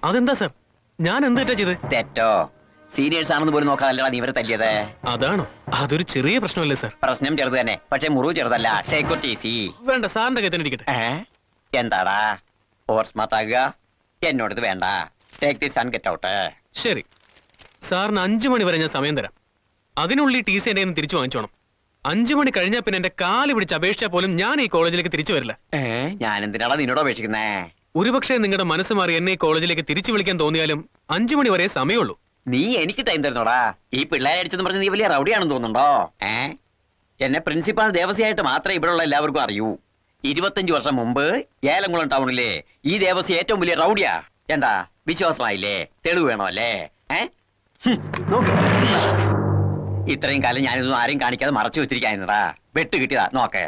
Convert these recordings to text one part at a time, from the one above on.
അതെന്താ സർ? ഞാൻ എന്താ ചെയ്ത്? തെറ്റോ? സീനിയേഴ്സ് ആണെന്ന് പോലും നോക്കാതല്ലടാ നീ ഇവരെ തല്ലിയത്. അതാണോ? അതൊരു ചെറിയ പ്രശ്നമല്ലേ സർ? പ്രശ്നം ചെറുത് തന്നെ, പക്ഷെ മുറിവ് ചെറുതല്ല. Take it easy. വേണ്ട, സാറിന്റെ കൈ തന്നെ ഇരിക്കട്ടെ. എന്താടാ ഓവർ സ്മാർട്ട് ആകുക? എന്നോടത് വേണ്ട. Take this and get out. ശരി, സാറിന് 5 മണി വരെ ഞാൻ സമയം തരാം. അതിനുള്ളിൽ ടി സി എന്റെ തിരിച്ചു വാങ്ങിച്ചോണം. 5 മണി കഴിഞ്ഞാൽ പിന്നെ എന്റെ കാല് പിടിച്ച് അപേക്ഷിച്ചാൽ പോലും ഞാൻ ഈ കോളേജിലേക്ക് തിരിച്ചു വരില്ല. ഞാൻ എന്തിനാടാ നിന്നോട് അപേക്ഷിക്കുന്നേ? ഒരുപക്ഷെ നിങ്ങളുടെ മനസ്സ് മാറി എന്നെ ഈ കോളേജിലേക്ക് തിരിച്ചു വിളിക്കാൻ തോന്നിയാലും 5 മണി വരെ സമയമുള്ളൂ. നീ എനിക്ക് ടൈം തരുന്നോടാ? ഈ പിള്ളേരെ അടിച്ചെന്ന് പറഞ്ഞ് നീ വലിയ റൗഡിയാണെന്ന് തോന്നുന്നുണ്ടോ? എന്നെ പ്രിൻസിപ്പാൾ ദേവസ്യായിട്ട് മാത്രമേ ഇവിടെയുള്ള എല്ലാവർക്കും അറിയൂ. 25 വർഷം മുമ്പ് ഏലംകുളം ടൗണിലെ ഈ ദേവസ്യ ഏറ്റവും വലിയ റൗഡിയാ. എന്താ വിശ്വാസമായില്ലേ? തെളിവ് വേണമല്ലേ? ഇത്രയും കാലം ഞാനിതൊന്നും ആരെയും കാണിക്കാതെ മറച്ചു വെച്ചിരിക്കാ. വെട്ട് കിട്ടിയതാ നോക്കേ.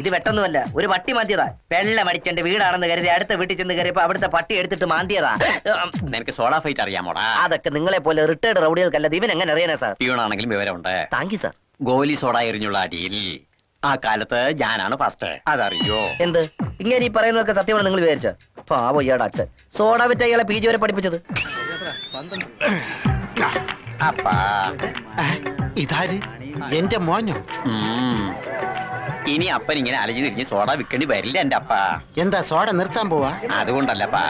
ഇത് വെട്ടൊന്നുമല്ല, ഒരു പട്ടി മാന്തിയതാ. വെള്ളം അടിച്ചെന്റെ വീടാണെന്ന് കരുതി അടുത്ത വീട്ടിൽ ചെന്ന് കയറിയപ്പോ അവിടുത്തെ പട്ടി എടുത്തിട്ട് മാന്തിയതാ. നിനക്ക് സോഡാ ഫൈറ്റ് അറിയാമോടാ? അതൊക്കെ നിങ്ങളെ പോലെ റിട്ടയർഡ് റൗഡികൾക്കല്ല. ഇവൻ എങ്ങനെ അറിയാനാ സാർ? പ്യൂണാണെങ്കിലും വിവരമുണ്ട്. Thank you sir. ഗോലി സോഡ എറിഞ്ഞുള്ള അടിയിൽ ആ കാലത്ത് ഞാനാണ് ഫസ്റ്റ്. അതറിയോ? എന്ത് ഇങ്ങനെ ഈ പറയുന്നതൊക്കെ സത്യമാണ് നിങ്ങൾ വിചാരിച്ച? പാവോ ഇയാടെ അച്ഛൻ സോഡ വിറ്റ ഇയാളെ PG വരെ പഠിപ്പിച്ചത്. അപ്പാ ഇതാര്? എന്റെ മോഞ്ഞോ? ഇനി അപ്പൻ ഇങ്ങനെ അലഞ്ഞു തിരിഞ്ഞ് സോഡ വിൽക്കേണ്ടി വരില്ല എന്റെ അപ്പ. എന്താ സോഡ നിർത്താൻ പോവാ? അതുകൊണ്ടല്ലപ്പാ,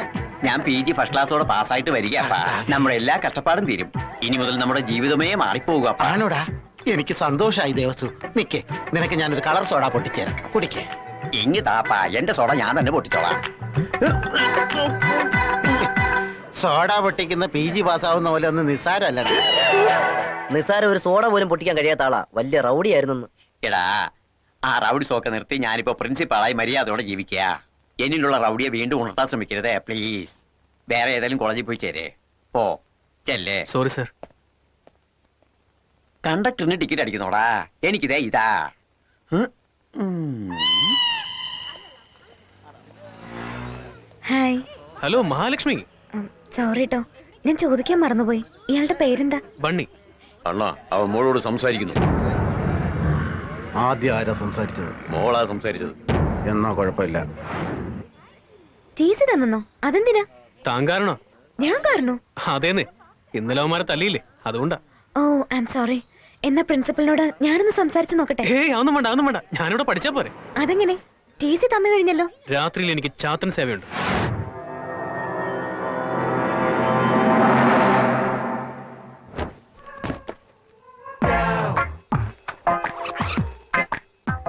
ഞാൻ PG ഫസ്റ്റ് ക്ലാസ്സോടെ പാസ്സായിട്ട് വരികയപ്പാ. നമ്മുടെ എല്ലാ കഷ്ടപ്പാടും തീരും. ഇനി മുതൽ നമ്മുടെ ജീവിതമേ മാറിപ്പോകുക. ആണോടാ? എനിക്ക് സന്തോഷായി ദേവസു. നിക്കേ, നിനക്ക് ഞാനൊരു കളർ സോഡ പൊട്ടിച്ചേരാം, കുടിക്കേ. ഇങ്ങി താപ്പാ, എന്റെ സോഡ ഞാൻ തന്നെ പൊട്ടിച്ചോളാം. സോഡ പൊട്ടിക്കുന്ന PG പാസ്സാവുന്ന പോലെ ഒന്ന് നിസ്സാരമല്ലടാ. നിസ്സാരം ഒരു സോഡ പോലും പൊട്ടിക്കാൻ കഴിയാത്ത ആളാ. വലിയ റൗഡി ആയിരുന്നു. എടാ, ആ റൗഡി സോക്കെ നിർത്തി ഞാനിപ്പോ പ്രിൻസിപ്പാളായി മര്യാദയോടെ ജീവിക്കുക. എന്നിലുള്ള റൗഡിയെ വീണ്ടും ഉണർത്താൻ ശ്രമിക്കരുതേ പ്ലീസ്. വേറെ ഏതെങ്കിലും കോളേജിൽ പോയി ചേരേ. പോ ചെല്ലേ. Sorry sir. കണ്ടക്ടറിന് ടിക്കറ്റ് അടിക്കുന്നോടാ. എനിക്കിതേ ഇതാ. ഹായ്. ഹലോ മഹാലക്ഷ്മി. സോറി ട്ടോ, ഞാൻ ചോദിക്കാൻ മറന്നുപോയി. ഇയാളുടെ പേരെന്താ? ബണ്ണി. അണ്ണാ, അവൻ മോളോട് സംസാരിക്കുന്നു. ആദ്യം ആരാ സംസാരിച്ചത്? മോളാ സംസാരിച്ചത്. എന്നാ കുഴപ്പമില്ല. TC തന്നോ? അതെന്തിനാ? താൻ കാരണോ? ഞാൻ കാരണോ? അതേന്ന്, ഇന്നലെ അവന്മാരെ തല്ലിയില്ലേ, അതുകൊണ്ടാ. ഓ ഐ ആം സോറി. എന്നാ പ്രിൻസിപ്പലിനോട് ഞാനൊന്ന് സംസാരിച്ചു നോക്കട്ടെ. ഏയ് അതൊന്നും വേണ്ട, അതൊന്നും വേണ്ട. ഞാനിവിടെ പഠിച്ചാ പോരെ. അതെങ്ങനെ? TC തന്നു കഴിഞ്ഞല്ലോ. രാത്രിയിൽ എനിക്ക് ചാത്തൻ സേവയുണ്ട്.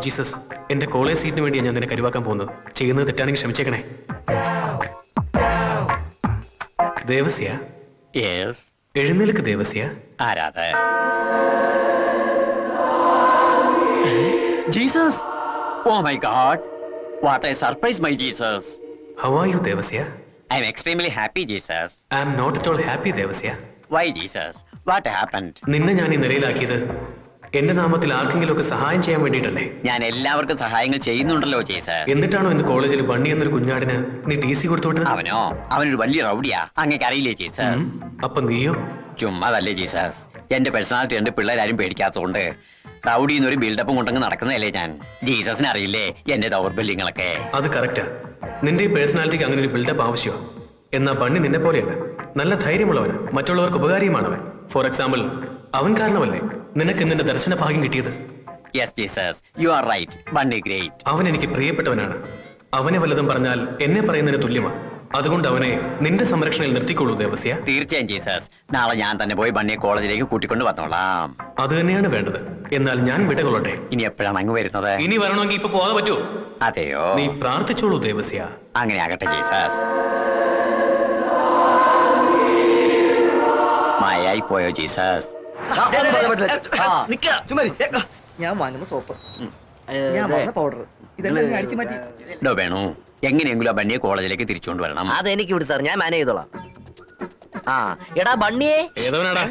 ജീസസ്, എന്റെ കോളേജ് സീറ്റിന് വേണ്ടി ഞാൻ നിന്നെ കരുവാക്കാൻ പോകുന്നത്. ചെയ്യുന്നത് തെറ്റാണെങ്കിൽ ക്ഷമിച്ചേക്കണേ. ദേവസ്യ, എഴുന്നേൽക്ക് ദേവസ്യ. ആരാധ? Jesus! Oh my god, what a surprise my Jesus. How are you Devasya? I'm extremely happy Jesus. I am not at all happy Devasya. Why Jesus? What happened? നിന്നെ ഞാൻ ഈ നിലയിലാക്കിയത് എന്റെ നാമത്തിൽ ആർക്കെങ്കിലും ഒക്കെ സഹായം ചെയ്യാൻ വേണ്ടിയിട്ടല്ലേ? ഞാൻ എല്ലാവർക്കും സഹായങ്ങൾ ചെയ്യുന്നുണ്ടല്ലോ ജീസസ്. എന്നിട്ടാണോ ഇന്ന് കോളേജിൽ ബണ്ണി എന്നൊരു കുഞ്ഞാടിന് നീ TC കൊടുത്തോട്ടത്? അവനോ? അവനൊരു വലിയ റൗഡിയാ. അങ്ങേക്ക് അറിയില്ലേ ജീസസ്? അപ്പൊ നീയോ? ചുമ്മാതല്ലേ ജീസസ്. എന്റെ പേഴ്സണാലിറ്റി ഉണ്ട്, പിള്ളേരാരും പേടിക്കാത്തതുകൊണ്ട് റൗഡി എന്നൊരു ബിൽഡപ്പും കൊണ്ടങ്ങ് നടക്കുന്നതല്ലേ ഞാൻ. ജീസസിന് അറിയില്ലേ എന്റെ ദൗർബല്യങ്ങളൊക്കെ? അത് കറക്റ്റാ. നിന്റെ ഈ പേഴ്സണാലിറ്റിക്ക് അങ്ങനെ ഒരു ബിൽഡപ്പ് ആവശ്യമാണ്. എന്നാ ബണ്ണി നിന്നെ പോലെയല്ല. നല്ല ധൈര്യമുള്ളവന്, മറ്റുള്ളവർക്ക് ഉപകാരിയുമാണവൻ. ഫോർ എക്സാമ്പിൾ, അവൻ കാരണമല്ലേ നിനക്ക് നിന്റെ ദർശന ഭാഗ്യം കിട്ടിയത്? Yes Jesus, you are right. Bunny great. അവൻ എനിക്ക് പ്രിയപ്പെട്ടവനാണ്. അവനെ വല്ലതും പറഞ്ഞാൽ എന്നെ പറയുന്നതിന് തുല്യമാണ്. അതുകൊണ്ട് അവനെ നിന്റെ സംരക്ഷണയിൽ നിർത്തിക്കൊള്ളൂ ദേവസ്യ. തീർച്ചയായും ജീസസ്. നാളെ ഞാൻ തന്നെ പോയി ബണ്ണിയെ കോളേജിലേക്ക് കൂട്ടിക്കൊണ്ട് വന്നോളാം. അത് തന്നെയാണ് വേണ്ടത്. എന്നാൽ ഞാൻ വിടകൊള്ളട്ടെ. ഇനി എപ്പോഴാണ് അങ്ങ് വരുന്നത്? ഇനി വരണമെങ്കിൽ ഇപ്പൊ പോകാതെ പറ്റുമോ? അതെയോ? നീ പ്രാർത്ഥിച്ചോളൂ ദേവസ്യ. അങ്ങനെ ആകട്ടെ ജീസസ്. മായായി പോയോ ജീസസ്? ഞാൻ വാങ്ങുന്ന സോപ്പ്, ഞാൻ വാങ്ങുന്ന പൗഡർ, ഇതെല്ലാം അടിച്ചു മാറ്റി. വേണു, എങ്ങനെയെങ്കിലും ആ ബണ്ണിയെ കോളേജിലേക്ക് തിരിച്ചുകൊണ്ട് വരണം. അതെനിക്ക് വിട് സാർ, ഞാൻ മാനേജ് ചെയ്തോളാം. ആ എടാ ബണ്ണിയേ. ഏതവനാടാ?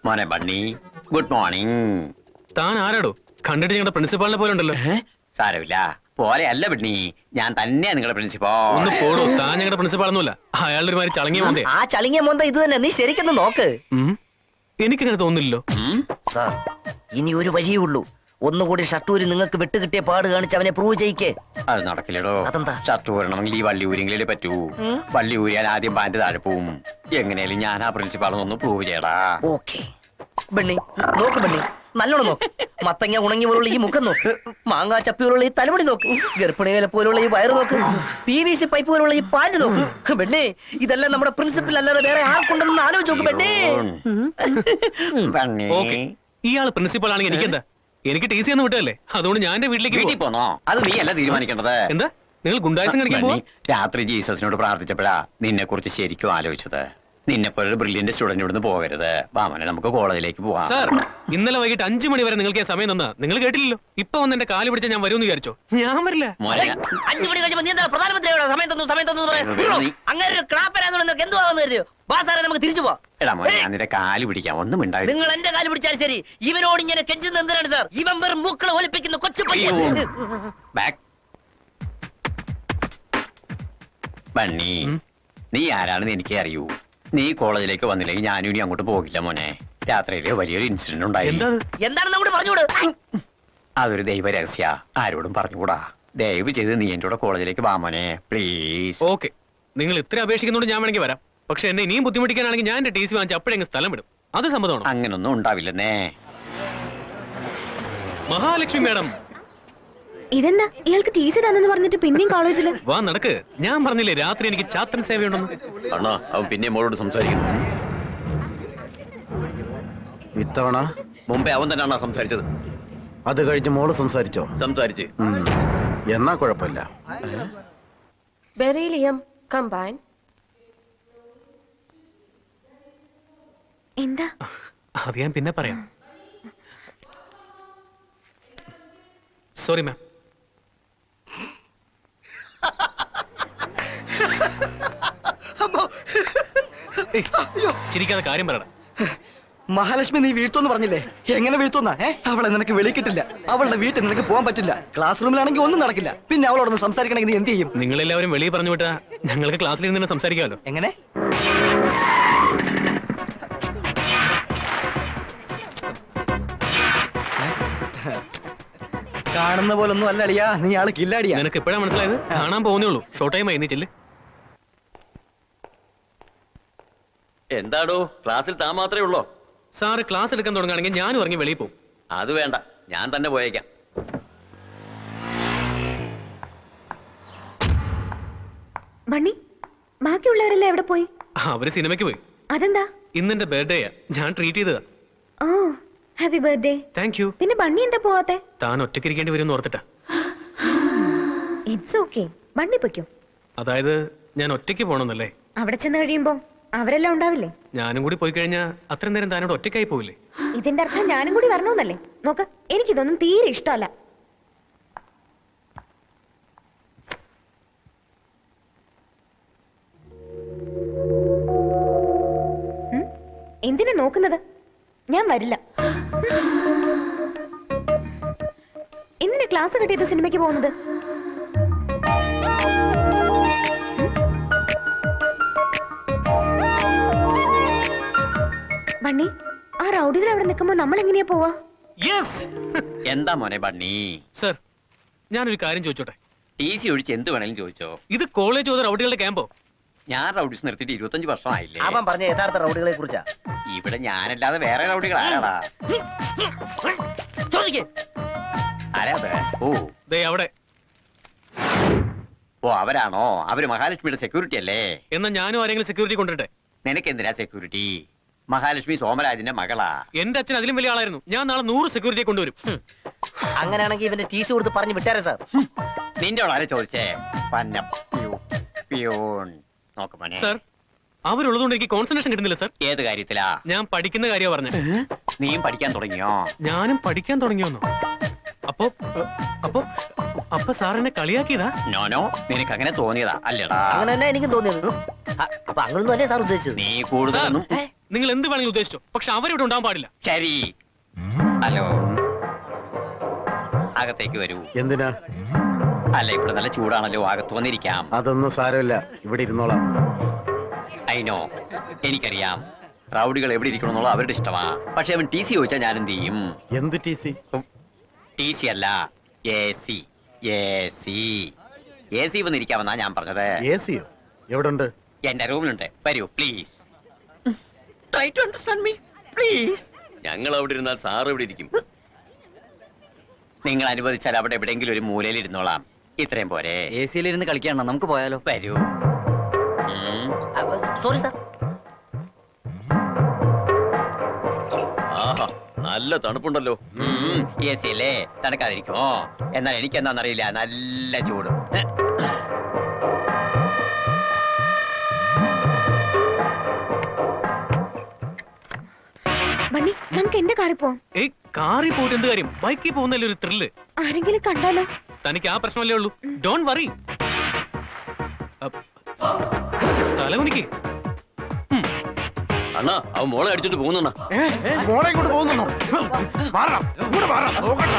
മോനെ ബണ്ണി, ഗുഡ് മോർണിംഗ്. താൻ ആരാടോ? കണ്ടിട്ട് ഞങ്ങളുടെ പ്രിൻസിപ്പാളിനെ പോലെ ഉണ്ടല്ലോ. സാരമില്ല, പോലെ അല്ല ബണ്ണി, ഞാൻ തന്നെയാ നിങ്ങളുടെ പ്രിൻസിപ്പൽ. ഒന്ന് പോടോ, താൻ ഞങ്ങളുടെ പ്രിൻസിപ്പാളൊന്നുമല്ല. അയാളുടെ ഒരു മാതിരി ചളങ്ങിയ മോന്തേ. ആ ചളിങ്ങിയ മോന്ത ഇത് തന്നെ. നീ ശരിക്കൊന്ന് നോക്ക്. എനിക്കിങ്ങനെ തോന്നില്ലല്ലോ. സാർ, ഇനി ഒരു വഴിയേ ഉള്ളൂ. ഒന്നുകൂടി ഷട്ടൂരി നിങ്ങൾക്ക് വിട്ടുകിട്ടിയ പാട് കാണിച്ച് അവനെ പ്രൂവ് ചെയ്യിക്കേ. അത് നടക്കില്ലടോ. അതെന്താ? ഷർട്ട് ഊരണമെങ്കിൽ ഈ വള്ളി ഊരിയെങ്കിലേ പറ്റൂ. വള്ളി ഊരിയാൽ ആദ്യം പാന്റ് താഴെ പോവും. എങ്ങനെയാലും ഞാൻ ആ പ്രിൻസിപ്പാളൊന്ന് പ്രൂവ് ചെയ്യടാ. ഓക്കെ ബണ്ണി, നോക്ക് ബണ്ണി, നല്ലോണം നോക്ക്. മത്തങ്ങ ഉണങ്ങി പോലുള്ള ഈ മുഖം നോക്ക്, മാങ്ങാ ചപ്പി പോലുള്ള ഈ തലമുടി നോക്ക്, ഗർഭിണികളെ പോലുള്ള ഈ വയറ് നോക്ക്, PVC പൈപ്പ് പോലുള്ള ഈ പാന്റ് നോക്ക്. ബണ്ണി, ഇതെല്ലാം നമ്മുടെ പ്രിൻസിപ്പൽ അല്ലാതെ വേറെ ആർക്കുണ്ടെന്ന് ആലോചിച്ച് നോക്ക് ബണ്ണി. ബണ്ണി. ഓക്കെ, ഇയാള് പ്രിൻസിപ്പൾ ആണെങ്കിൽ എനിക്കെന്താ? എനിക്ക് TC ഒന്നും വിട്ടതല്ലേ, അതുകൊണ്ട് ഞാൻ എന്റെ വീട്ടിലേക്ക് വീട്ടിൽ പോവാം. പോന്നോ? അത് നീ അല്ല തീരുമാനിക്കേണ്ടത്. എന്താ നിങ്ങൾ ഗുണ്ടായസം കളിക്കാൻ പോവാ? ബണ്ണി, രാത്രി ജീസസിനോട് പ്രാർത്ഥിച്ചപ്പോഴാ നിന്നെ കുറിച്ച് ശരിക്കും ആലോചിച്ചത്. നിന്നെ പോലെ ബ്രില്യന്റ് സ്റ്റുഡന്റ് ഇവിടുന്ന് പോകരുത്. വാമനെ, നമുക്ക് കോളേജിലേക്ക് പോവാം. സാർ, ഇന്നലെ വൈകിട്ട് 5 മണി വരെ നിങ്ങൾക്ക് സമയം തന്നാ നിങ്ങൾ കേട്ടില്ലല്ലോ. ഇപ്പൊ വന്ന് എന്റെ കാല് പിടിച്ച ഞാൻ വരുമെന്ന് വിചാരിച്ചോ? ഞാൻ വരില്ല. മോനെ, 5 മണി കഴിയുമ്പോ നീ എന്താ പ്രധാനമന്ത്രിയോട് സമയം തന്നു അങ്ങനെ ഒരു ക്ലാപ്പരാന്ന് നിങ്ങൾക്ക് എന്തുവാന്ന് കരുതിയോ? ബാസാറെ, നമുക്ക് തിരിച്ചു പോവാം. എടാ മോനെ, ഞാൻ നിന്റെ കാല് പിടിക്കാം, ഒന്നും മിണ്ടായി. നിങ്ങൾ എന്റെ കാല് പിടിച്ചാൽ ശരി. ഇവനോട് ഇങ്ങനെ കെഞ്ചുന്ന എന്തിനാണ് സാർ? ഇവൻ വെറും മൂക്കളെ ഒലിപ്പിക്കുന്ന കൊച്ചു പയ്യൻ. ബാക്ക്. ബണ്ണി, നീ ആരാണെന്ന് എനിക്കേ അറിയൂ. നീ കോളേജിലേക്ക് വന്നില്ലെങ്കിൽ ഞാനും ഇനി അങ്ങോട്ട് പോകില്ല മോനെ. രാത്രിയില് വലിയൊരു ഇൻസിഡന്റ് ഉണ്ടായി. എന്താ? എന്താണെന്ന് അങ്ങോട്ട് പറഞ്ഞോട്. അതൊരു ദൈവ രഹസ്യ, ആരോടും പറഞ്ഞുകൂടാ. ദയവ് ചെയ്ത് നീ എന്റെ കൂടെ കോളേജിലേക്ക് വാ മോനെ, പ്ലീസ്. ഓക്കെ, നിങ്ങൾ ഇത്ര അപേക്ഷിക്കുന്നോണ്ട് ഞാൻ വേണമെങ്കിൽ വരാം. പക്ഷെ എന്നെ ഇനിയും ബുദ്ധിമുട്ടിക്കാനാണെങ്കിൽ ഞാൻ എന്റെ TC വാങ്ങിച്ച് അപ്പോഴെങ്കിൽ സ്ഥലം വിടും. അത് സമ്മതമാണോ? അങ്ങനൊന്നും ഉണ്ടാവില്ലെന്നേ. മഹാലക്ഷ്മി മാഡം, ഇതെന്താ ഇയാൾക്ക് TC തന്നെന്ന് പറഞ്ഞിട്ട് പിന്നെയും കോളേജില്? വാ നടക്ക്. ഞാൻ പറഞ്ഞില്ലേ രാത്രി എനിക്ക് ചാത്തൻ സേവയുണ്ടെന്ന്. അണ്ണാ, അവൻ പിന്നെ മോളോട് സംസാരിക്കുന്നു. ഇത്തവണ മുമ്പേ അവൻ തന്നെയാണോ സംസാരിച്ചത്? അത് കഴിഞ്ഞ് മോള് സംസാരിച്ചോ? സംസാരിച്ച്. എന്നാ കുഴപ്പമില്ല. Beryllium combine. എന്താ? അത് ഞാൻ പിന്നെ പറയാം. Sorry ma'am. ചിരിക്കാതെ കാര്യം പറയണം. മഹാലക്ഷ്മി, നീ വീഴ്ത്തോന്ന് പറഞ്ഞില്ലേ? എങ്ങനെ വീഴ്ത്തുന്ന? അവളെ നിനക്ക് വെളി കിട്ടില്ല. അവളുടെ വീട്ടിൽ നിനക്ക് പോകാൻ പറ്റില്ല. ക്ലാസ് റൂമിലാണെങ്കിൽ ഒന്നും നടക്കില്ല. പിന്നെ അവളോടൊന്ന് സംസാരിക്കണമെങ്കിൽ നീ എന്ത് ചെയ്യും? നിങ്ങളെല്ലാവരും വെളിയിൽ പറഞ്ഞു വിട്ടാ ഞങ്ങൾക്ക് ക്ലാസ്സിൽ നിന്ന് സംസാരിക്കാമല്ലോ. എങ്ങനെ? കാണുന്ന പോലൊന്നും അല്ല അളിയാ, നീ ആള് കില്ലാടിയാ. നിനക്ക് എപ്പോഴാ മനസ്സിലായത്? കാണാൻ പോകുന്നേ ഉള്ളൂ. ഷോർട്ട് ടൈം ആയി, നീ ചെല്ല്. എന്താടോ, ക്ലാസ്സിൽ താൻ മാത്രമേ ഉള്ളോ? സാറ് ക്ലാസ് എടുക്കാൻ തുടങ്ങുകയാണെങ്കിൽ ഞാനും ഇറങ്ങി വെളിയിൽ പോകും. അത് വേണ്ട, ഞാൻ തന്നെ പോയേക്കാം. ബണ്ണി, ബാക്കിയുള്ളവരെല്ലാം എവിടെ പോയി? അവര് സിനിമയ്ക്ക് പോയി. അതെന്താ? ഇന്നെന്റെ ബർത്ത്ഡേയാ, ഞാൻ ട്രീറ്റ് ചെയ്തതാ. ഓ, ഹാപ്പി ബർത്ത്ഡേ. Thank you. പിന്നെ ബണ്ണി എന്താ പോവാത്തെ? താൻ ഒറ്റയ്ക്കിരിക്കേണ്ടി വരും എന്ന് ഓർത്തിട്ടാ. ഇറ്റ്സ് ഓക്കെ, ബണ്ണി പൊയ്ക്കോ. അതായത് ഞാൻ ഒറ്റയ്ക്ക് പോകണമെന്നല്ലേ? അവിടെ ചെന്ന് കഴിയുമ്പോ അവരെല്ലാം ഉണ്ടാവില്ലേ? ഞാനും കൂടി പോയി കഴിഞ്ഞാൽ അത്രയും നേരം താനോട് ഒറ്റയ്ക്കായി പോവില്ലേ? ഇതിന്റെ അർത്ഥം ഞാനും കൂടി വരണമെന്നല്ലേ? നോക്ക്, എനിക്കിതൊന്നും തീരെ ഇഷ്ടമല്ല. എന്തിനാ നോക്കുന്നത്? ഞാൻ വരില്ല. എന്തിനാ ക്ലാസ് കെട്ടിയത് സിനിമയ്ക്ക് പോകുന്നത്? ബണ്ണി, ആ റൗഡികൾ അവിടെ നിൽക്കുമ്പോ നമ്മൾ എങ്ങനെയാ പോവാ? എന്താ മോനെ ബണ്ണി? സർ, ഞാനൊരു കാര്യം ചോദിച്ചോട്ടെ? TC ഒഴിച്ച് എന്ത് വേണേലും ചോദിച്ചോ. ഇത് കോളേജ് ഓതോ റൗഡികളുടെ ക്യാമ്പോ? ഞാൻ റൗഡീസ് നിർത്തിയിട്ട് 25 വർഷമായില്ലേ. അവൻ പറഞ്ഞ യഥാർത്ഥ റൗഡികളെ കുറിച്ചാ. ഇവിടെ ഞാനല്ലാതെ വേറെ റൗഡികൾ ആരാടാ? ആരാ അത്? ദേ അവിടെ. ഓ, അവരാണോ? അവര് മഹാലക്ഷ്മിയുടെ സെക്യൂരിറ്റി അല്ലേ? എന്നാ ഞാനും ആരെങ്കിലും സെക്യൂരിറ്റി കൊണ്ടിട്ടെ. നിനക്ക് എന്തിനാ സെക്യൂരിറ്റി? മഹാലക്ഷ്മി സോമരാജിന്റെ മകളാ. എന്റെ അച്ഛൻ അതിലും വലിയ ആളായിരുന്നു. ഞാൻ നാളെ 100 സെക്യൂരിറ്റിയെ കൊണ്ടുവരും. അങ്ങനെയാണെങ്കിൽ ഇവന്റെ TC കൊടുത്ത് പറഞ്ഞു വിട്ടാരേ സാർ. നിന്റെ ആരെ ചോദിച്ചേ? പിയൂൺ. നോക്ക് മോനെ. സർ, അവരുള്ളതുകൊണ്ട് എനിക്ക് കോൺസെൻട്രേഷൻ കിട്ടുന്നില്ല സർ. ഏത് കാര്യത്തിലാ? ഞാൻ പഠിക്കുന്ന കാര്യമാ പറഞ്ഞ. നീയും പഠിക്കാൻ തുടങ്ങിയോ? ഞാനും പഠിക്കാൻ തുടങ്ങിയോന്നോ? അപ്പൊ അപ്പൊ അപ്പൊ സാറിനെ കളിയാക്കിയതാ? നോനോ, നിനക്ക് അങ്ങനെ തോന്നിയതാ അല്ലേടാ? അങ്ങനെ തന്നെ എനിക്കും തോന്നിയത്. അപ്പൊ അങ്ങനൊന്നും അല്ലേ സാർ ഉദ്ദേശിച്ചത്? നീ കൂടുതലൊന്നും. നിങ്ങൾ എന്ത് വേണമെങ്കിലും ഉദ്ദേശിച്ചോ, പക്ഷെ അവരിവിടെ ഉണ്ടാവാൻ പാടില്ല. ശരി. ഹലോ, അകത്തേക്ക് വരൂ. എന്തിനാ? അല്ല, ഇവിടെ നല്ല ചൂടാണല്ലോ, അകത്ത് വന്നിരിക്കാം. അതൊന്നും സാരമില്ല, ഇവിടെ ഇരുന്നോളാം. അയിനോ, എനിക്കറിയാം റൗഡികൾ എവിടെ ഇരിക്കണമെന്നുള്ള അവരുടെ ഇഷ്ടമാ. പക്ഷെ അവൻ TC ചോദിച്ചാൽ ഞാൻ എന്ത് ചെയ്യും? എന്ത് TC? ടി സി അല്ല AC. AC വന്നിരിക്കാമെന്നാ ഞാൻ പറഞ്ഞത്. എ സിയോ എവിടെ ഉണ്ട്? എന്റെ റൂമിലുണ്ട്, വരൂ please. Try to understand me please. ഞങ്ങൾ അവിടെ ഇരുന്നാൽ സാർ ഇവിടെ ഇരിക്കും. നിങ്ങൾ അനുവദിച്ചാൽ അവിടെ എവിടെയെങ്കിലും ഒരു മൂലയിൽ ഇരുന്നോളാം. ഇത്രയും പോരെ? AC ഇരുന്ന് കളിക്കാണോ? നമുക്ക് പോയാലോ? വരൂ. Sorry sir. ആഹാ, നല്ല തണുപ്പുണ്ടല്ലോ. AC അല്ലേ, തണുക്കാതിരിക്കുമോ? എന്നാൽ എനിക്ക് എന്താണെന്നറിയില്ല, നല്ല ചൂട്. ബണ്ണി നമുക്ക് എന്റെ കാറിൽ പോവാം. ഏയ്, കാറിൽ പോയിട്ട് എന്ത് കാര്യം? ബൈക്കിൽ പോകുന്നല്ലേ ഒരു ത്രില്ല്. ആരെങ്കിലും കണ്ടാലോ? തനിക്ക് ആ പ്രശ്നമല്ലേ ഉള്ളൂ. Don't worry. തലകുനിക്ക്. അണ്ണാ, അവൻ മോളെ അടിച്ചിട്ട് പോകുന്നണ്ണ. മോളെ ഇങ്ങോട്ട് പോകുന്നുണ്ടോ? മാറണം, ഇങ്ങോട്ട് മാറണം, നോക്കട്ടെ.